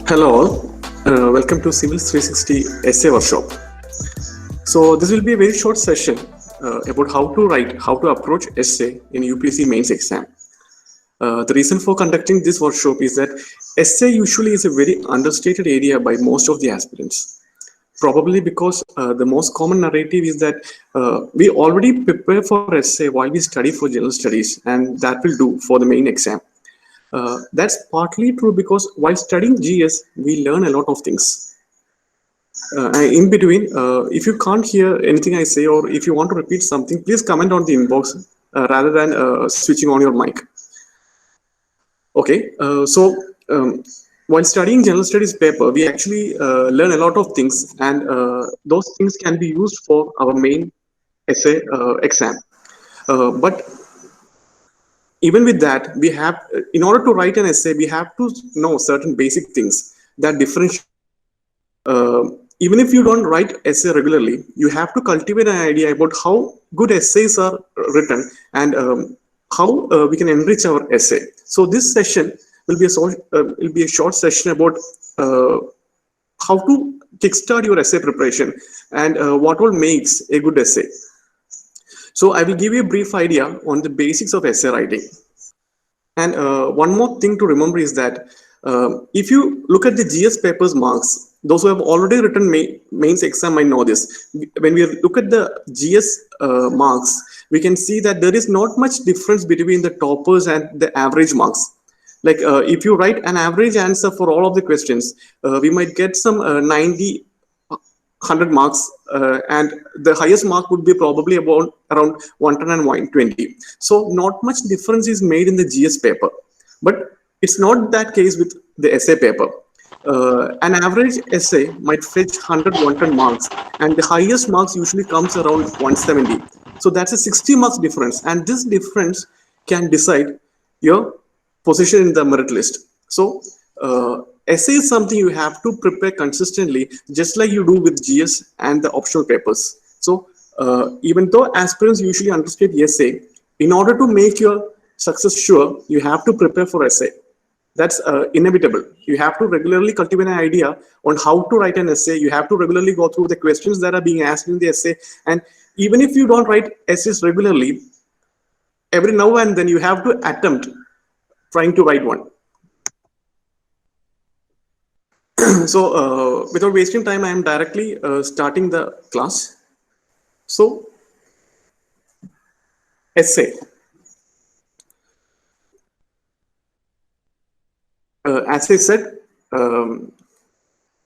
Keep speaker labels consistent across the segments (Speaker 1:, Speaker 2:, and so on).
Speaker 1: Hello all, welcome to Civils360 Essay Workshop. So this will be a very short session about how to approach essay in UPSC Mains exam. The reason for conducting this workshop is that essay usually is a very understated area by most of the aspirants. Probably because the most common narrative is that we already prepare for essay while we study for general studies, and that will do for the main exam. That's partly true because while studying GS, we learn a lot of things. In between, if you can't hear anything I say or if you want to repeat something, please comment on the inbox rather than switching on your mic. Okay, while studying general studies paper, we actually learn a lot of things, and those things can be used for our main essay exam. But even with that, we have, in order to write an essay, we have to know certain basic things that differentiate. Even if you don't write essay regularly, you have to cultivate an idea about how good essays are written and how we can enrich our essay. So this session will be a short session about how to kickstart your essay preparation and what all makes a good essay. So I will give you a brief idea on the basics of essay writing. And one more thing to remember is that if you look at the GS papers marks, those who have already written mains exam might know this. When we look at the GS marks, we can see that there is not much difference between the toppers and the average marks. Like if you write an average answer for all of the questions, we might get some 90, 100 marks, and the highest mark would be probably about around 110 and 120. So not much difference is made in the GS paper, but it's not that case with the essay paper. An average essay might fetch 100, 110 marks, and the highest marks usually comes around 170. So that's a 60 marks difference, and this difference can decide your position in the merit list. So essay is something you have to prepare consistently, just like you do with GS and the optional papers. So even though aspirants usually understate essay, in order to make your success sure, you have to prepare for essay. That's inevitable. You have to regularly cultivate an idea on how to write an essay. You have to regularly go through the questions that are being asked in the essay. And even if you don't write essays regularly, every now and then you have to attempt trying to write one. So without wasting time, I am directly starting the class. So essay. As I said,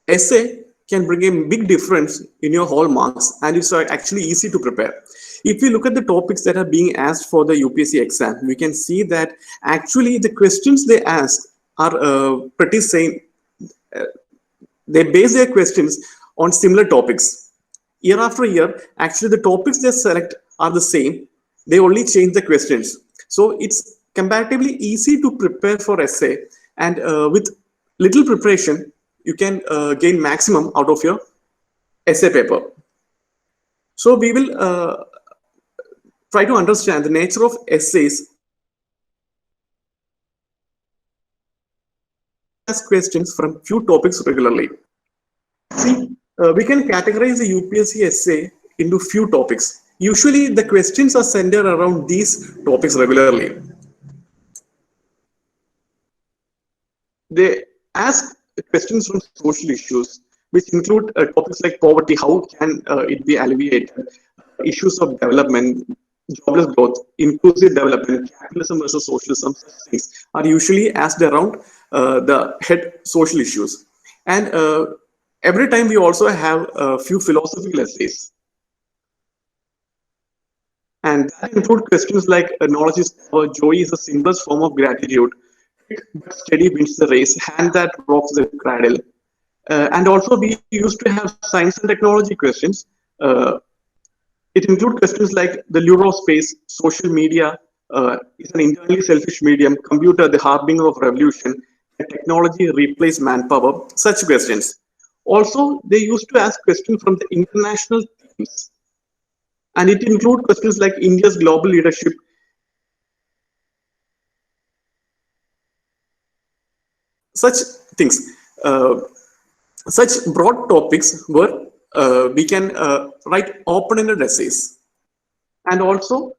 Speaker 1: essay can bring a big difference in your hallmarks, and it's actually easy to prepare. If we look at the topics that are being asked for the UPSC exam, we can see that actually the questions they ask are pretty same. They base their questions on similar topics. Year after year, actually the topics they select are the same. They only change the questions. So it's comparatively easy to prepare for essay, and with little preparation, you can gain maximum out of your essay paper. So we will try to understand the nature of essays. Ask questions from few topics regularly. See, we can categorize the UPSC essay into few topics. Usually, the questions are centered around these topics regularly. They ask questions from social issues, which include topics like poverty, how can it be alleviated, issues of development, jobless growth, inclusive development, capitalism versus socialism, such things are usually asked around the head social issues. And every time we also have a few philosophical essays. And that include questions like knowledge is power, joy is the simplest form of gratitude, but steady wins the race, hand that rocks the cradle. And also we used to have science and technology questions. It includes questions like the lure of space, social media is an internally selfish medium, computer the harbinger of revolution, and technology replace manpower, such questions. Also, they used to ask questions from the international themes. And it includes questions like India's global leadership, such things. uh, such broad topics where we can write open-ended essays. And also,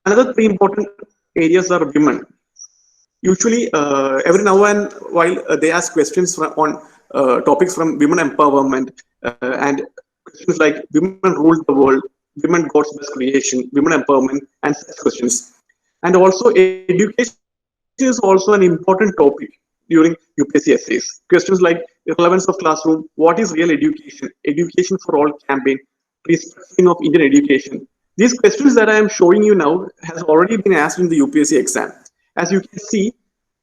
Speaker 1: another three important areas are women. Usually, every now and while they ask questions on topics from women empowerment and questions like women rule the world, women God's best creation, women empowerment, and such questions. And also, education is also an important topic during UPSC essays. Questions like relevance of classroom, what is real education for all campaign, restructuring of Indian education. These questions that I am showing you now has already been asked in the UPSC exam. As you can see,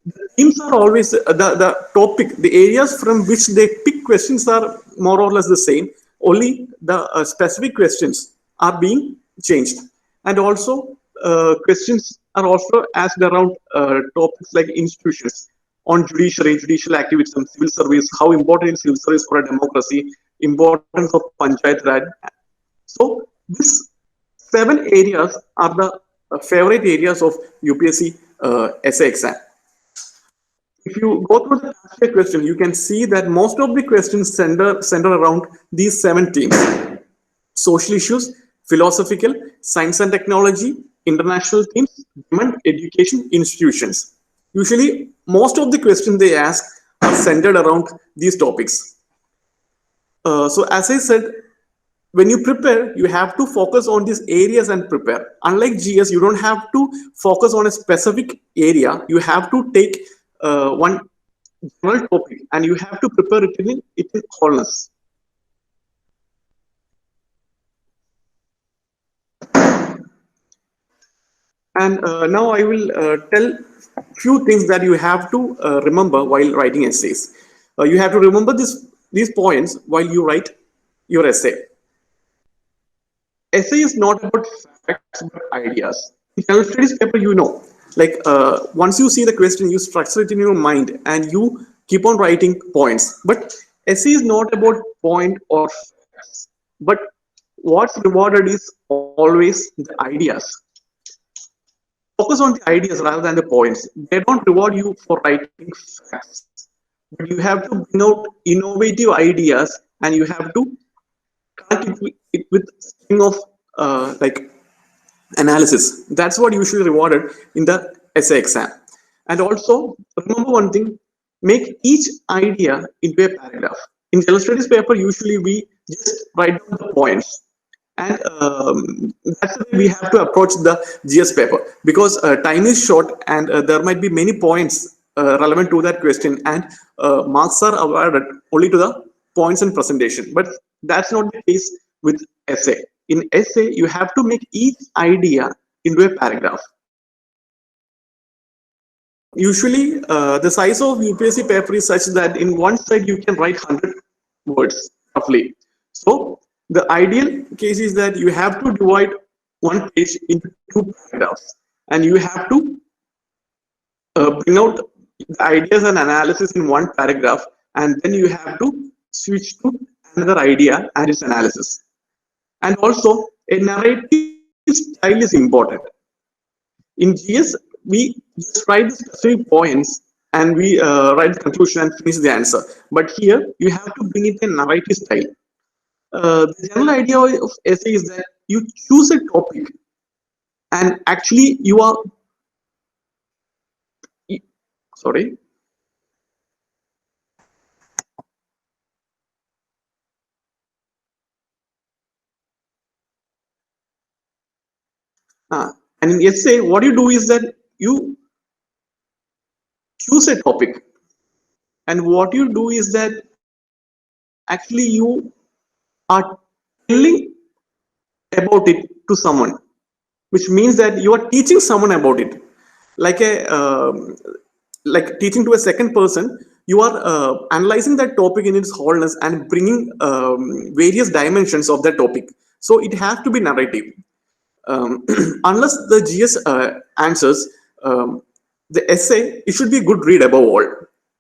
Speaker 1: the themes are always the topic, the areas from which they pick questions are more or less the same. Only the specific questions are being changed. And also questions are also asked around topics like institutions, on judiciary, judicial activism, civil service, how important is civil service for a democracy, importance of panchayat raj. So these seven areas are the favorite areas of UPSC essay exam. If you go through the past year question, you can see that most of the questions center around these seven themes: social issues, philosophical, science and technology, international themes, women, education, institutions. Usually, most of the questions they ask are centered around these topics. So, as I said, when you prepare, you have to focus on these areas and prepare. Unlike GS, you don't have to focus on a specific area. You have to take one general topic and you have to prepare it in wholeness. And now I will tell few things that you have to remember while writing essays. You have to remember these points while you write your essay. Essay is not about facts but ideas. In general studies paper, you know, like once you see the question, you structure it in your mind and you keep on writing points. But essay is not about point or facts, but what's rewarded is always the ideas. Focus on the ideas rather than the points. They don't reward you for writing facts, but you have to bring out innovative ideas and you have to connect it with string of like analysis. That's what usually rewarded in the essay exam. And also remember one thing: make each idea into a paragraph. In general studies paper, usually we just write down the points, and that's the way we have to approach the GS paper, because time is short and there might be many points relevant to that question, and marks are awarded only to the points and presentation. But that's not the case with essay. In essay, you have to make each idea into a paragraph. Usually, the size of UPSC paper is such that in one side you can write 100 words roughly. So the ideal case is that you have to divide one page into two paragraphs, and you have to bring out the ideas and analysis in one paragraph, and then you have to switch to another idea and its analysis. And also, a narrative style is important. In GS, we just write the specific points and we write the conclusion and finish the answer. But here, you have to bring it in narrative style. The general idea of essay is that you choose a topic and actually you are, sorry, and in essay, what you do is that you choose a topic, and what you do is that actually you are telling about it to someone, which means that you are teaching someone about it, like a like teaching to a second person. You are analyzing that topic in its wholeness and bringing various dimensions of that topic. So it has to be narrative. Unless the GS answers, the essay, it should be good read above all.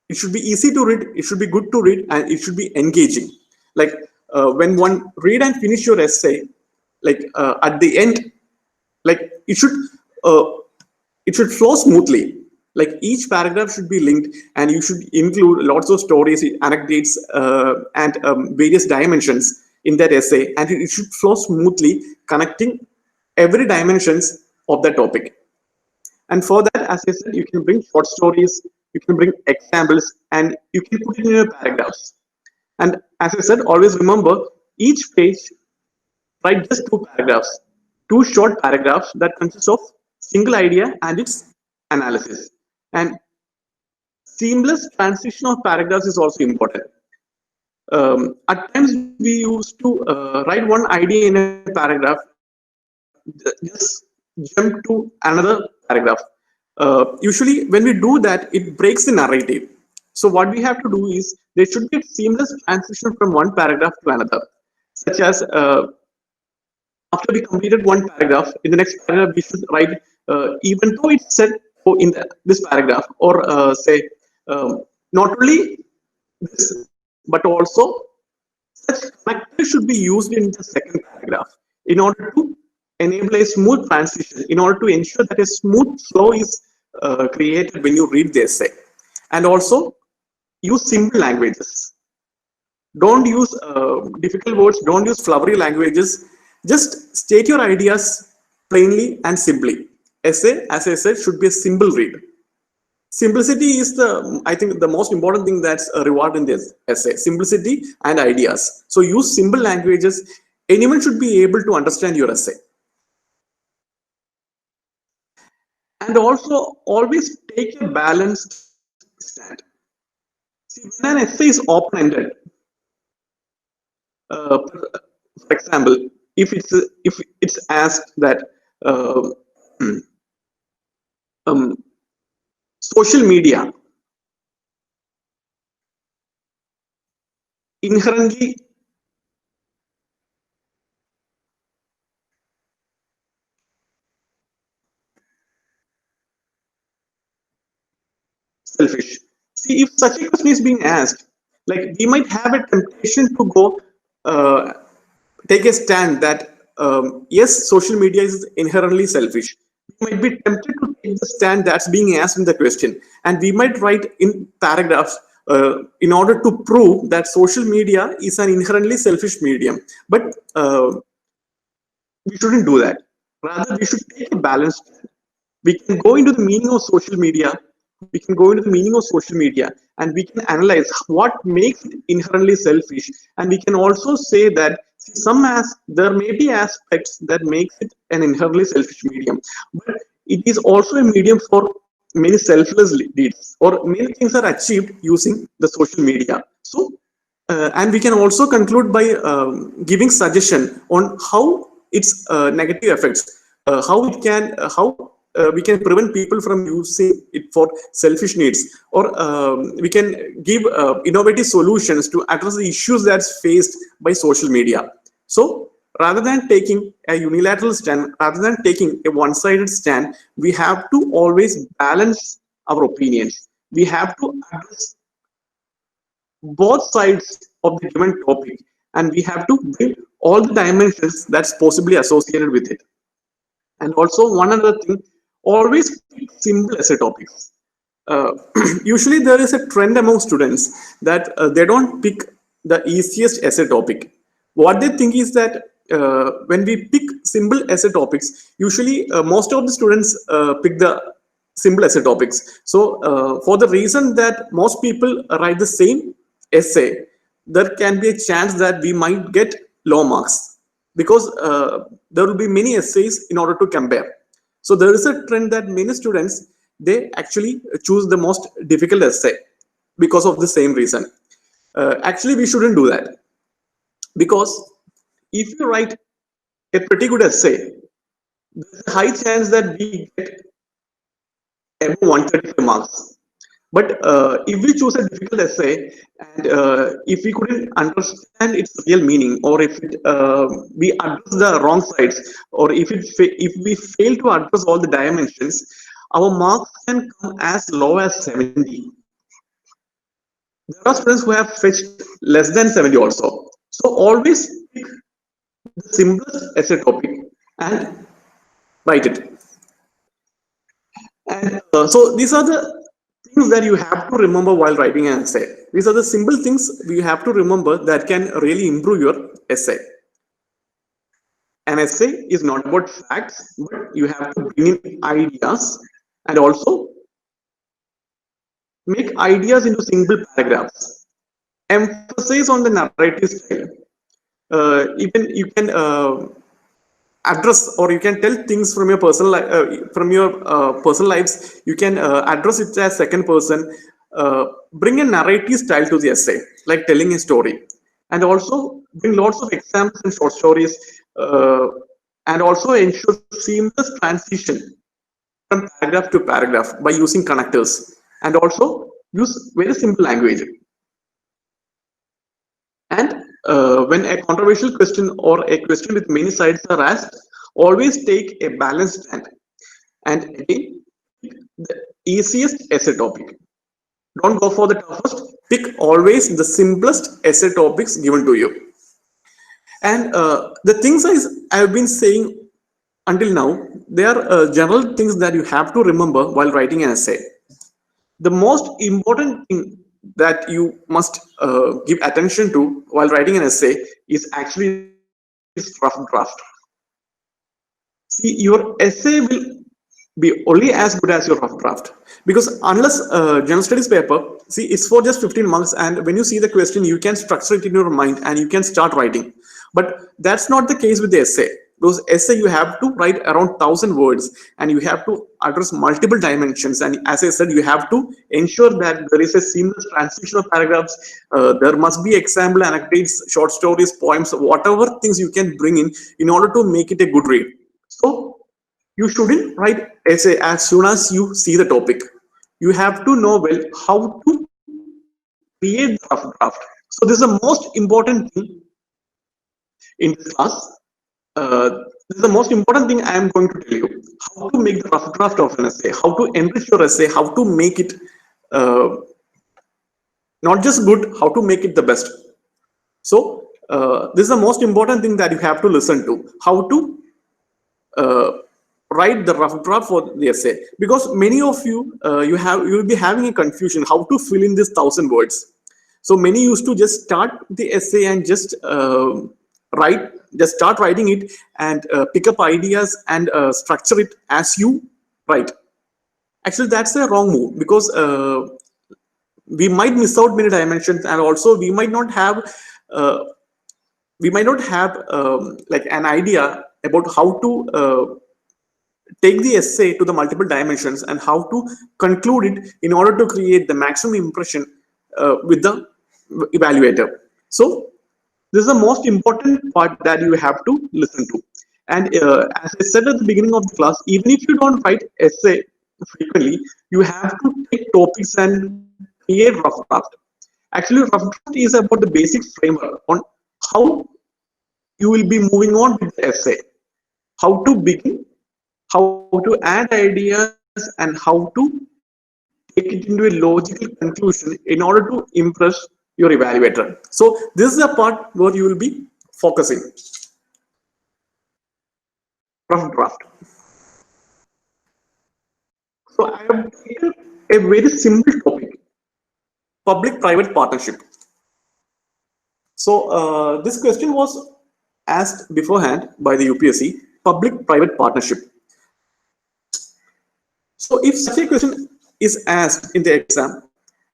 Speaker 1: It should be easy to read, it should be good to read, and it should be engaging. Like when one read and finish your essay, like at the end, like uh, it should flow smoothly. Like each paragraph should be linked, and you should include lots of stories, anecdotes, and various dimensions in that essay, and it should flow smoothly, connecting every dimensions of the topic. And for that, as I said, you can bring short stories, you can bring examples, and you can put it in your paragraphs. And as I said, always remember each page, write just two paragraphs, two short paragraphs that consist of single idea and its analysis. And seamless transition of paragraphs is also important. At times we used to write one idea in a paragraph, just jump to another paragraph. Usually when we do that, it breaks the narrative. So what we have to do is there should be a seamless transition from one paragraph to another, such as after we completed one paragraph, in the next paragraph we should write, even though it's said in this paragraph, or say, not only this, but also such connectors should be used in the second paragraph in order to enable a smooth transition, in order to ensure that a smooth flow is created when you read the essay. And also use simple languages. Don't use difficult words, don't use flowery languages. Just state your ideas plainly and simply. Essay, as I said, should be a simple read. Simplicity is the, I think, the most important thing that's a reward in this essay. Simplicity and ideas. So use simple languages. Anyone should be able to understand your essay. And also always take a balanced stand. See, when an essay is open-ended, for example, if it's asked that um, social media inherently selfish. See, if such a question is being asked, like we might have a temptation to go uh, take a stand that yes, social media is inherently selfish. We might be tempted to take the stand that's being asked in the question, and we might write in paragraphs in order to prove that social media is an inherently selfish medium. But we shouldn't do that. Rather, we should take a balanced stand. We can go into the meaning of social media. We can go into the meaning of social media, and we can analyze what makes it inherently selfish. And we can also say that there may be aspects that makes it an inherently selfish medium, but it is also a medium for many selfless deeds, or many things are achieved using the social media. So and we can also conclude by giving suggestion on how its negative effects, how it can, how we can prevent people from using it for selfish needs, or we can give innovative solutions to address the issues that's faced by social media. So rather than taking a unilateral stand, rather than taking a one-sided stand, we have to always balance our opinions. We have to address both sides of the given topic, and we have to bring all the dimensions that's possibly associated with it. And also one other thing, always pick simple essay topics. uh, Usually there is a trend among students that they don't pick the easiest essay topic. What they think is that when we pick simple essay topics, usually most of the students pick the simple essay topics. So for the reason that most people write the same essay, there can be a chance that we might get low marks, because there will be many essays in order to compare. So there is a trend that many students, they actually choose the most difficult essay because of the same reason. Actually, we shouldn't do that, because if you write a pretty good essay, there's a high chance that we get above 135 marks. But if we choose a difficult essay, and if we couldn't understand its real meaning, or if we address the wrong sides, or if we fail to address all the dimensions, our marks can come as low as 70. There are students who have fetched less than 70 also. So always pick the simplest essay topic and write it. And so these are the things that you have to remember while writing an essay. These are the simple things you have to remember that can really improve your essay. An essay is not about facts, but you have to bring in ideas and also make ideas into single paragraphs. Emphasize on the narrative style. Even you can address, or you can tell things from your personal lives. You can address it as second person. Bring a narrative style to the essay, like telling a story, and also bring lots of examples and short stories, and also ensure seamless transition from paragraph to paragraph by using connectors, and also use very simple language. And when a controversial question or a question with many sides are asked, always take a balanced stand. And again, the easiest essay topic. Don't go for the toughest. Pick always the simplest essay topics given to you. And the things I've been saying until now, they are general things that you have to remember while writing an essay. The most important thing that you must give attention to while writing an essay is actually its rough draft. See, your essay will be only as good as your rough draft, because unless general studies paper, see, it's for just 15 marks, and when you see the question you can structure it in your mind and you can start writing. But that's not the case with the essay, because essay you have to write around 1,000 words, and you have to address multiple dimensions, and as I said, you have to ensure that there is a seamless transition of paragraphs. There must be example anecdotes, short stories, poems, whatever things you can bring in order to make it a good read. So you shouldn't write essay as soon as you see the topic. You have to know well how to create the rough draft. So this is the most important thing in this class. This is the most important thing I am going to tell you. How to make the rough draft of an essay, how to enrich your essay, how to make it uh, not just good, how to make it the best. So this is the most important thing that you have to listen to. How to uh, write the rough draft for the essay, because many of you you will be having a confusion how to fill in this 1,000 words. So many used to just start the essay and just write just start writing it, and pick up ideas and structure it as you write. Actually, that's a wrong move, because we might miss out many dimensions, and also uh, we might not have like an idea about how to take the essay to the multiple dimensions and how to conclude it in order to create the maximum impression with the evaluator. So this is the most important part that you have to listen to. And as I said at the beginning of the class, even if you don't write essay frequently, you have to take topics and create rough draft. Actually, rough draft is about the basic framework on how you will be moving on with the essay, how to begin, how to add ideas, and how to take it into a logical conclusion in order to impress your evaluator. So this is the part where you will be focusing. Rough draft. So I have taken a very simple topic: public-private partnership. So this question was asked beforehand by the UPSC: public-private partnership. So if such a question is asked in the exam,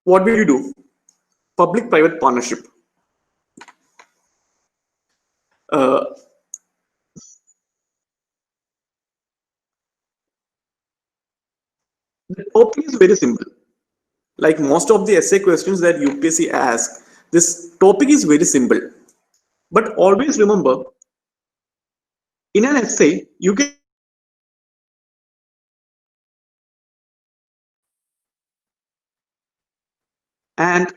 Speaker 1: what will you do? Public-private partnership. Uh, the topic is very simple. Like most of the essay questions that UPSC asks, this topic is very simple. But always remember, in an essay, you can write anything you want. And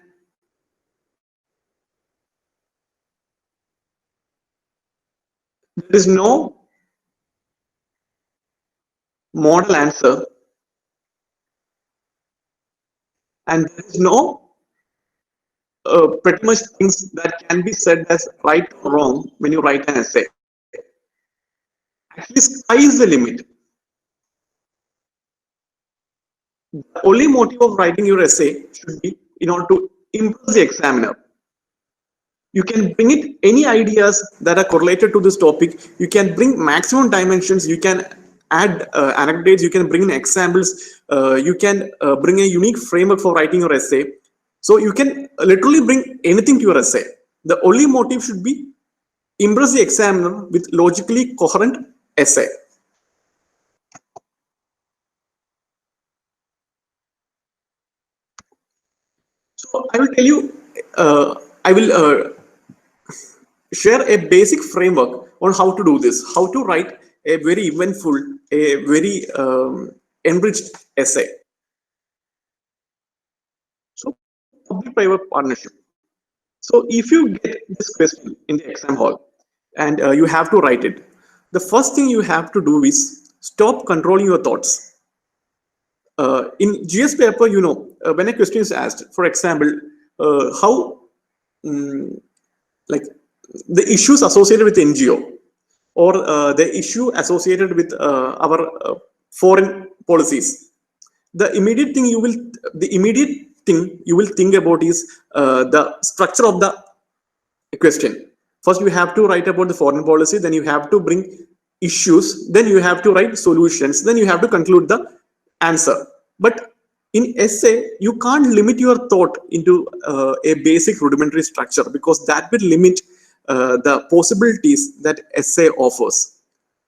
Speaker 1: there is no model answer, and there is no pretty much things that can be said as right or wrong when you write an essay. Actually, sky is the limit. The only motive of writing your essay should be in order to impress the examiner. You can bring it any ideas that are correlated to this topic. You can bring maximum dimensions. You can add anecdotes. You can bring in examples. You can bring a unique framework for writing your essay. So you can literally bring anything to your essay. The only motive should be impress the examiner with logically coherent essay. So I will tell you, I will share a basic framework on how to do this, how to write a very eventful, a very enriched essay. So public-private partnership. So if you get this question in the exam hall and you have to write it, the first thing you have to do is stop controlling your thoughts. In GS paper, when a question is asked, for example, how like the issues associated with NGO or the issue associated with our foreign policies, the immediate thing you will think about is the structure of the question. First, you have to write about the foreign policy, then you have to bring issues, then you have to write solutions, then you have to conclude the answer. But in essay, you can't limit your thought into a basic rudimentary structure because that will limit the possibilities that essay offers.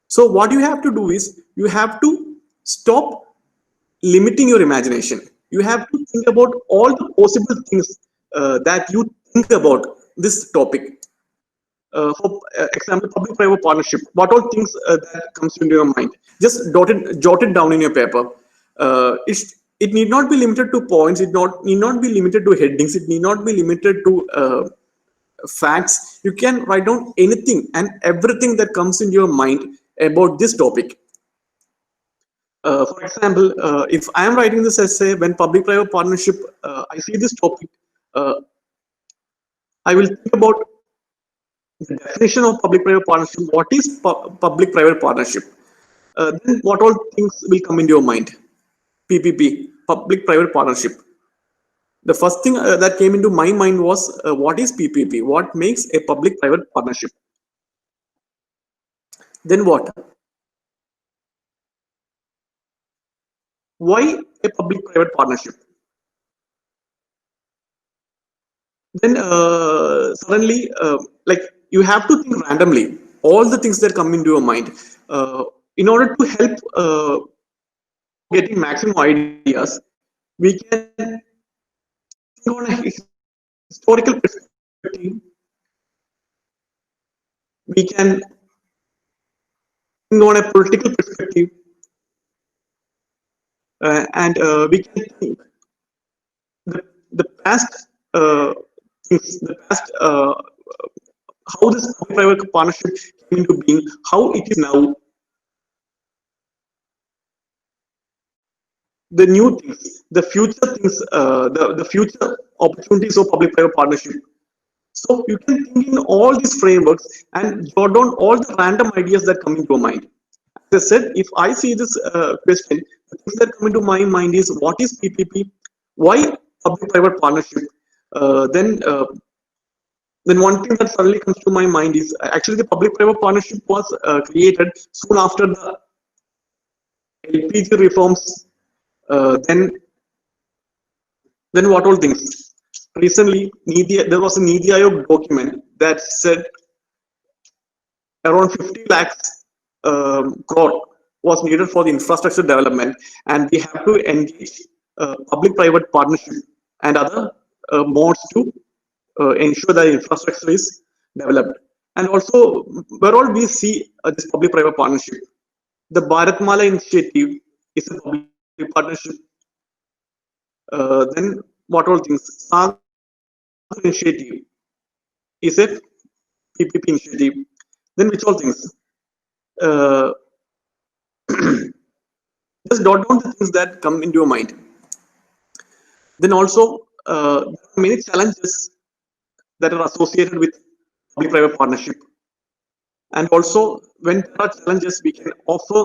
Speaker 1: So what you have to do is you have to stop limiting your imagination. You have to think about all the possible things that you think about this topic. For example, public-private partnership. What all things that comes into your mind? Just jot it down in your paper. It need not be limited to points. Need not be limited to headings. It need not be limited to facts. You can write down anything and everything that comes in your mind about this topic. For example, if I am writing this essay when public-private partnership, I see this topic, uh, I will think about the definition of public-private partnership. What is public-private partnership? Then what all things will come into your mind? PPP, public-private partnership. The first thing that came into my mind was what is PPP? What makes a public-private partnership? Then what? Why a public-private partnership? Then suddenly, like you have to think randomly all the things that come into your mind in order to help getting maximum ideas. We can think on a historical perspective. We can think on a political perspective, and we can think the past things, the past how this public-private partnership came into being, how it is now, the new things, the future things, the future opportunities of public-private partnership. So you can think in all these frameworks and jot down all the random ideas that come into your mind. As I said, if I see this question, the things that come into my mind is what is PPP, why public-private partnership, then one thing that suddenly comes to my mind is actually the public-private partnership was created soon after the LPG reforms. Then what all things? Recently, there was a Niti Aayog document that said around 50 lakhs crore was needed for the infrastructure development, and we have to engage public-private partnership and other modes to ensure that infrastructure is developed. And also, where all we see this public-private partnership, the Bharatmala initiative is a public partnership. Then what all things? Sagar initiative is a PPP initiative. Then which all things? Uh, just jot down the things that come into your mind. Then also, there are many challenges that are associated with public-private partnership. And also, when there are challenges, we can offer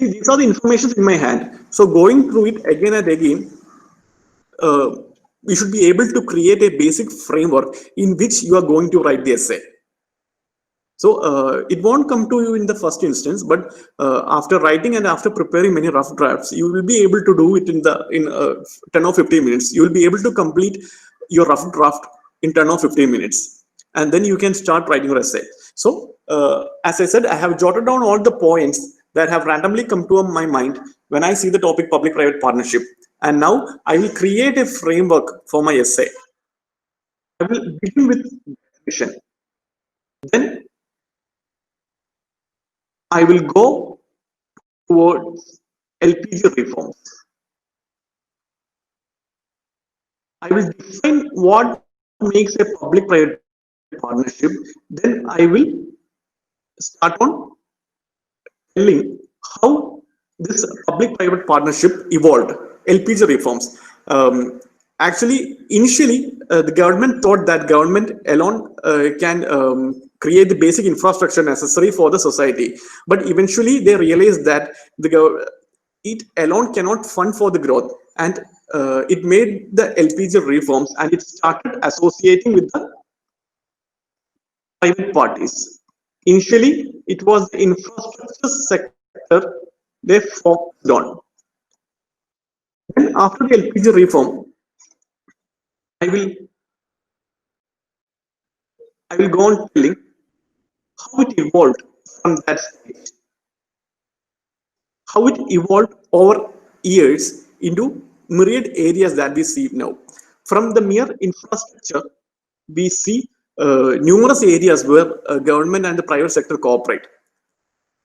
Speaker 1: See, these are the information in my hand. So going through it again and again, uh, you should be able to create a basic framework in which you are going to write the essay. So it won't come to you in the first instance, but after writing and after preparing many rough drafts, you will be able to do it in 10 or 15 minutes. You will be able to complete your rough draft in 10 or 15 minutes, and then you can start writing your essay. So as I said, I have jotted down all the points that have randomly come to my mind when I see the topic public-private partnership, and now I will create a framework for my essay. I will begin with definition. Then I will go towards LPG reforms. I will define what makes a public-private partnership. Then I will start on telling how this public-private partnership evolved. LPG reforms. Actually, initially, the government thought that government alone can create the basic infrastructure necessary for the society. But eventually, they realized that it alone cannot fund for the growth, and it made the LPG reforms, and it started associating with the private parties. Initially, it was the infrastructure sector they focused on. Then, after the LPG reform, I will I will go on telling how it evolved from that stage, how it evolved over years into myriad areas that we see now. From the mere infrastructure, we see numerous areas where government and the private sector cooperate.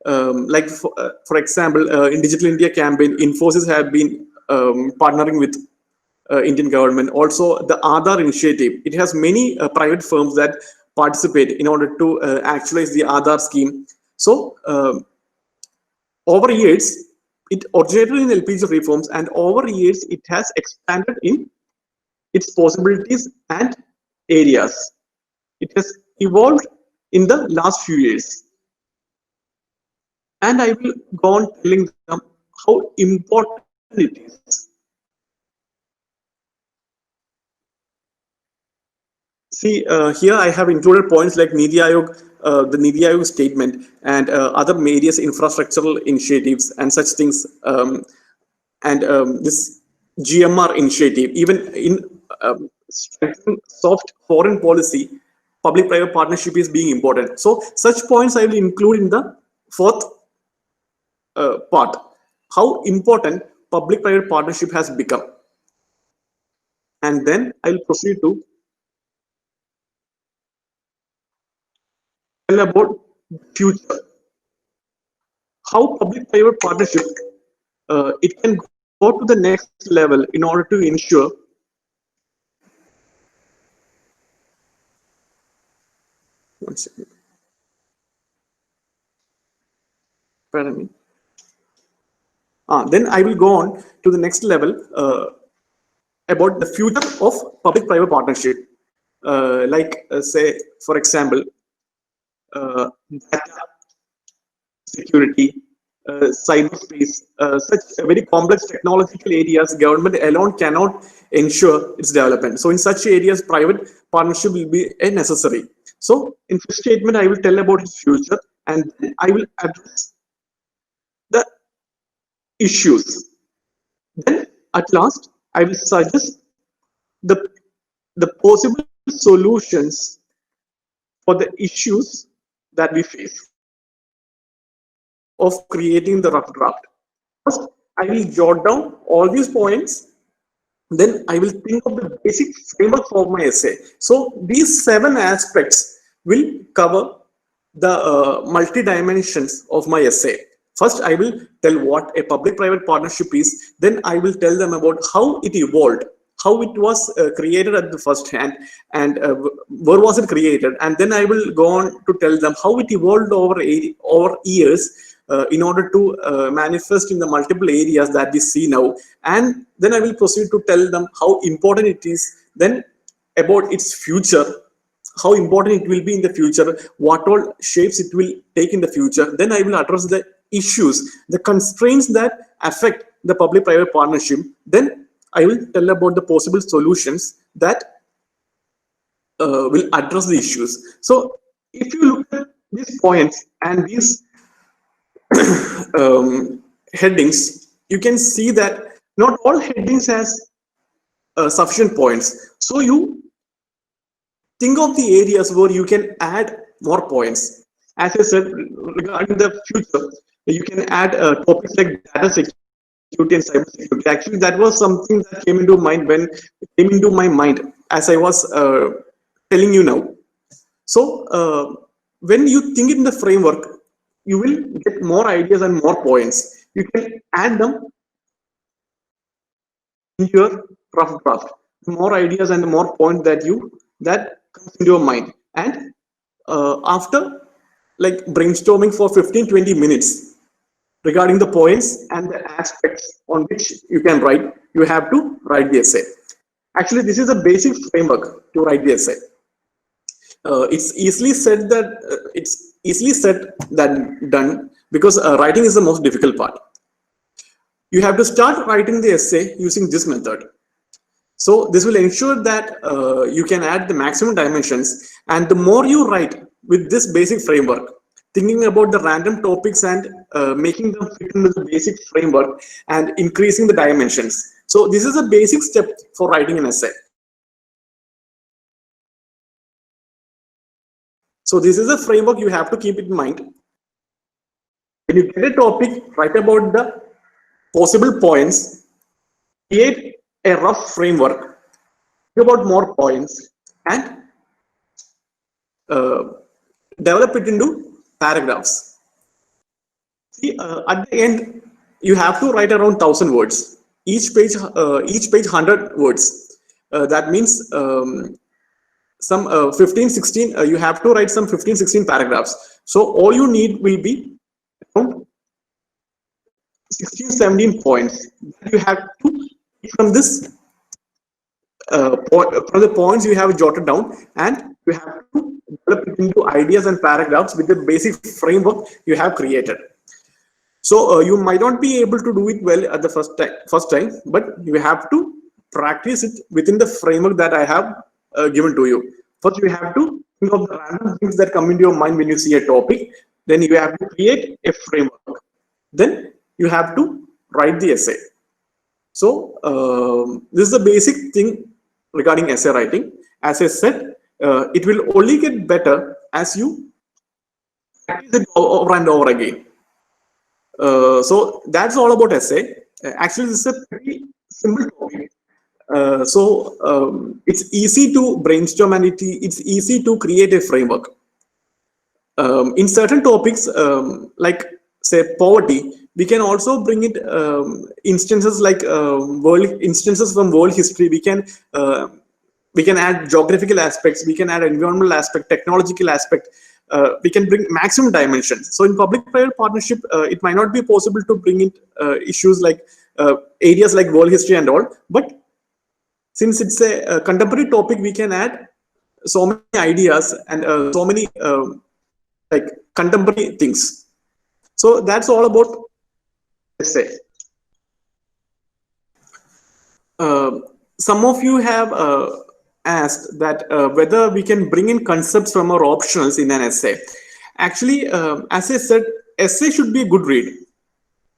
Speaker 1: Like for example, in Digital India campaign, Infosys have been partnering with Indian government. Also, the Aadhaar initiative, it has many private firms that participate in order to actualize the Aadhaar scheme. So over years, it originated in LPG reforms, and over years, it has expanded in its possibilities and areas. It has evolved in the last few years. And I will go on telling them how important it is. See, here I have included points like Niti Aayog, the Niti Aayog statement, and other various infrastructural initiatives and such things, and this GMR initiative. Even in strengthening soft foreign policy, public-private partnership is being important. So such points I will include in the fourth part, how important public-private partnership has become. And then I will proceed to tell about the future, how public-private partnership it can go to the next level in order to ensure one second, pardon me. Then I will go on to the next level about the future of public-private partnership. Like say, for example, data security, cyberspace, such very complex technological areas, government alone cannot ensure its development. So in such areas, private partnership will be a necessary. So in this statement, I will tell about its future, and then I will address the issues. Then at last, I will suggest the, the possible solutions for the issues that we face of creating the rough draft. First, I will jot down all these points. Then I will think of the basic framework for my essay. So these 7 aspects will cover the multi dimensions of my essay. First, I will tell what a public-private partnership is. Then I will tell them about how it evolved, how it was created at the first hand, and where was it created. And then I will go on to tell them how it evolved over years in order to manifest in the multiple areas that we see now. And then I will proceed to tell them how important it is, then about its future, how important it will be in the future, what all shapes it will take in the future. Then I will address the issues, the constraints that affect the public-private partnership, then I will tell about the possible solutions that will address the issues. So if you look at these points and these headings, you can see that not all headings has sufficient points. So you think of the areas where you can add more points. As I said, regarding the future, you can add topics like data security and cyber security. Actually, that was something that came into my mind as I was telling you now. So when you think in the framework, you will get more ideas and more points. You can add them in your rough draft. The more ideas and the more points that comes into your mind. And after like brainstorming for 15-20 minutes regarding the points and the aspects on which you can write, you have to write the essay. Actually, this is a basic framework to write the essay. It's easily said than done, because writing is the most difficult part. You have to start writing the essay using this method. So this will ensure that you can add the maximum dimensions, and the more you write with this basic framework, thinking about the random topics and making them fit into the basic framework and increasing the dimensions. So this is a basic step for writing an essay. So this is a framework you have to keep in mind. When you get a topic, write about the possible points, create a rough framework, think about more points, and develop it into paragraphs. See, at the end, you have to write around 1,000 words. Each page 100 words. That means some 15-16. You have to write some 15-16 paragraphs. So all you need will be around 16-17 points that you have to from this from the points you have jotted down, and you have to develop it into ideas and paragraphs with the basic framework you have created. So you might not be able to do it well at the first time, but you have to practice it within the framework that I have given to you. First, you have to think of the random things that come into your mind when you see a topic. Then you have to create a framework. Then you have to write the essay. So this is the basic thing regarding essay writing. As I said, it will only get better as you practice it over and over again. So that's all about essay. Actually, this is a pretty simple topic. It's easy to brainstorm, and it's easy to create a framework. In certain topics, like say poverty, we can also bring it instances like instances from world history. We can add geographical aspects, we can add environmental aspect, technological aspect. We can bring maximum dimensions. So in public-private partnership, it might not be possible to bring in issues like areas like world history and all, but since it's a contemporary topic, we can add so many ideas and so many like contemporary things. So that's all about essay. Some of you have asked that whether we can bring in concepts from our optionals in an essay. Actually, as I said, essay should be a good read.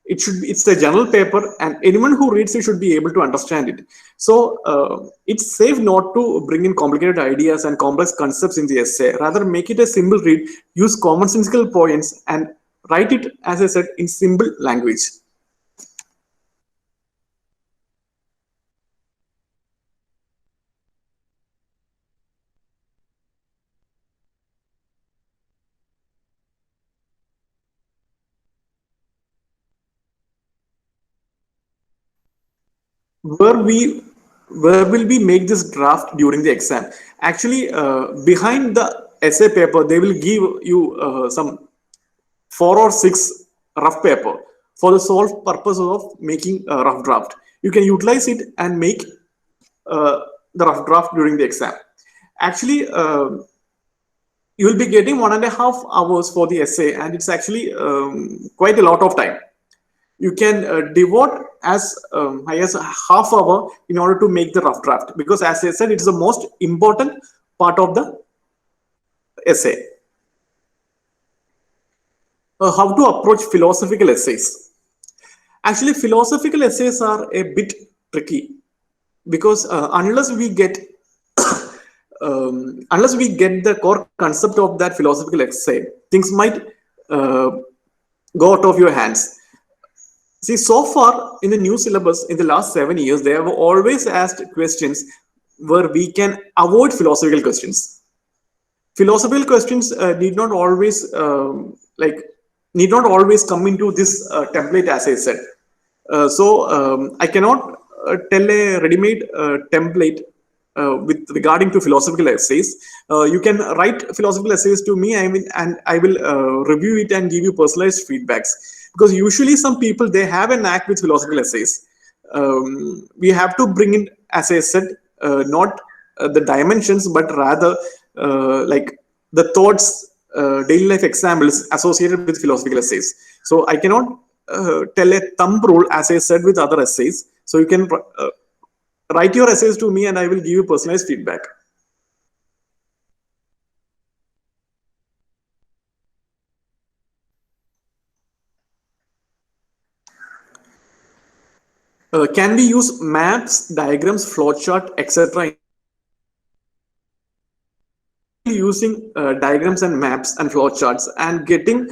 Speaker 1: It's a general paper, and anyone who reads it should be able to understand it. So it's safe not to bring in complicated ideas and complex concepts in the essay. Rather, make it a simple read, use commonsensical points, and write it, as I said, in simple language. Where will we make this draft during the exam? Actually, behind the essay paper, they will give you some 4 or 6 rough paper for the sole purpose of making a rough draft. You can utilize it and make the rough draft during the exam. Actually, you will be getting 1.5 hours for the essay, and it's actually quite a lot of time. You can devote as high as a half hour in order to make the rough draft, because as I said, it's the most important part of the essay. How to approach philosophical essays? Actually, philosophical essays are a bit tricky, because unless we get the core concept of that philosophical essay, things might uh, go out of your hands. See, so far in the new syllabus in the last 7 years, they have always asked questions where we can avoid philosophical questions. Philosophical questions need not always come into this template, as I said. I cannot tell a ready-made template with regarding to philosophical essays. You can write philosophical essays to me, I mean, and I will review it and give you personalized feedbacks. Because usually some people, they have a knack with philosophical essays. We have to bring in, as I said, not the dimensions, but rather like the thoughts, daily life examples associated with philosophical essays. So I cannot tell a thumb rule, as I said, with other essays. So you can write your essays to me, and I will give you personalized feedback. Can we use maps, diagrams, flowchart, etc. in the essay? Some people using diagrams and maps and flowcharts and getting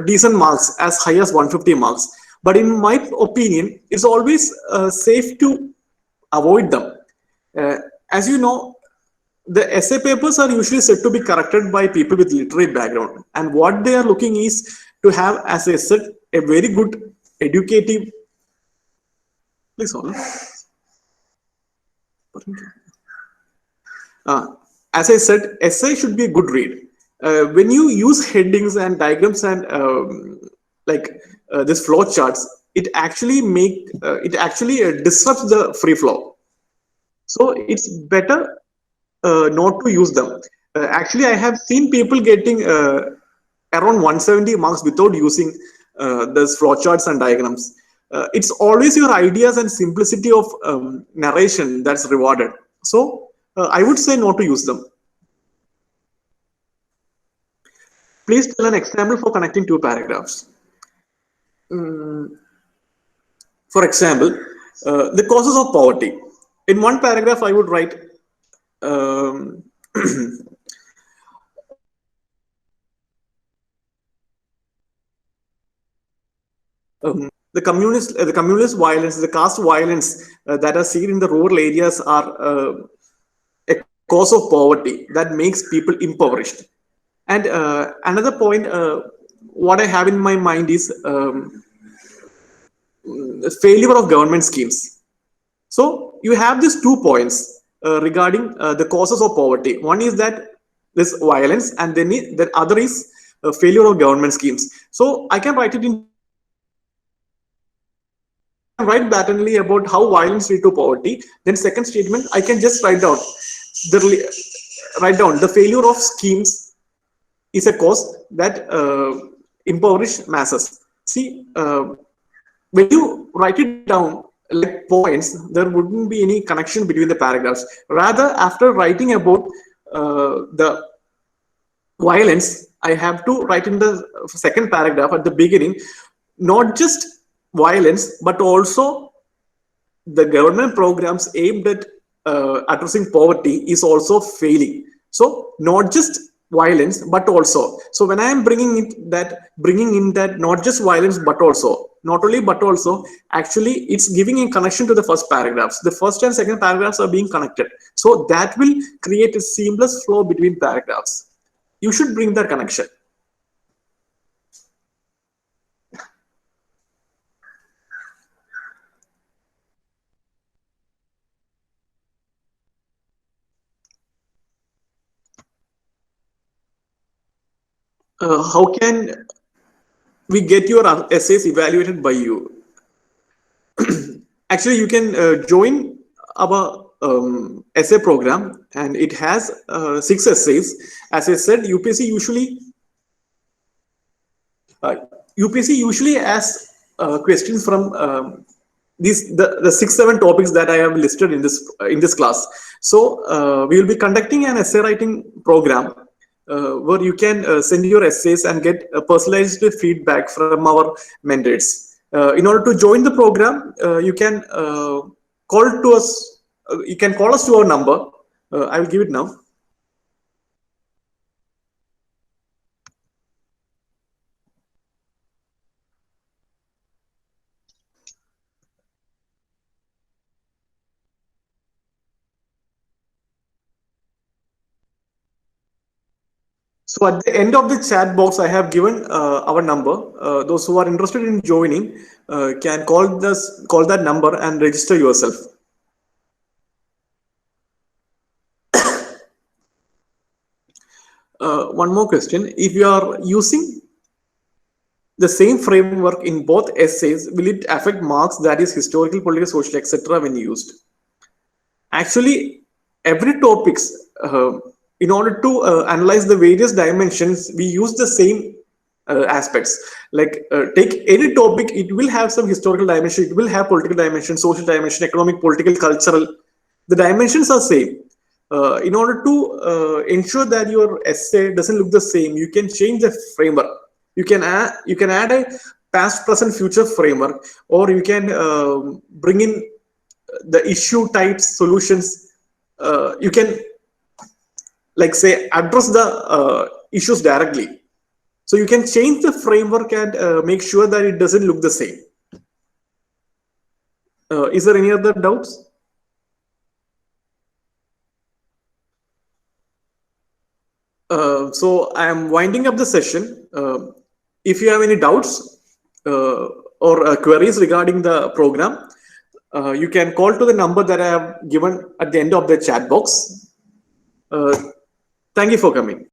Speaker 1: decent marks as high as 150 marks. But in my opinion, it's always safe to avoid them. Uh, as you know, the essay papers are usually said to be corrected by people with literary background, and what they are looking is to have, as I said, a very good educative. Please hold on. Uh, as I said, essay should be a good read. When you use headings and diagrams and like this flow charts, it actually disrupts the free flow. So it's better not to use them. Actually, I have seen people getting around 170 marks without using those flowcharts and diagrams. It's always your ideas and simplicity of narration that's rewarded. So I would say not to use them. Please tell an example for connecting two paragraphs. For example, the causes of poverty. In one paragraph, I would write um, the communist violence, the caste violence that are seen in the rural areas are a cause of poverty that makes people impoverished. And another point, what I have in my mind is the failure of government schemes. So you have these 2 points regarding the causes of poverty. One is that this violence, and then the other is failure of government schemes. So I can write it in 2 statements. I can write blatantly about how violence lead to poverty. Then second statement, I can just the write down the failure of schemes is a cause that impoverish masses. See, when you write it down like points, there wouldn't be any connection between the paragraphs. Rather, after writing about the violence, I have to write in the second paragraph at the beginning, not just violence, but also the government programs aimed at addressing poverty is also failing. So not just violence, but also. So when I am bringing in that not just violence, but also, not only but also, actually it's giving a connection to the first paragraphs. The first and second paragraphs are being connected. So that will create a seamless flow between paragraphs. You should bring that connection. How can we get your essays evaluated by you? Actually, you can join our essay program, and it has 6 essays. As I said, uh, UPSC usually asks questions from the 6 7 topics that I have listed in this class. So we will be conducting an essay writing program where you can send your essays and get personalized feedback from our mentors. In order to join the program, you can call to us. You can call us to our number. I will give it now. So at the end of the chat box, I have given our number. Those who are interested in joining can call that number and register yourself. One more question: if you are using the same framework in both essays, will it affect marks, that is historical, political, social, etc., when used? Actually, every topics, in order to analyze the various dimensions, we use the same aspects. Like take any topic, it will have some historical dimension, it will have political dimension, social dimension, economic, political, cultural. The dimensions are same. In order to ensure that your essay doesn't look the same, you can change the framework. You can add a past, present, future framework, or you can bring in the issue types, solutions. You can, like, say, address the issues directly. So you can change the framework and make sure that it doesn't look the same. Is there any other doubts? So I am winding up the session. If you have any doubts uh, or queries regarding the program, you can call to the number that I have given at the end of the chat box. Uh, Thank you for coming.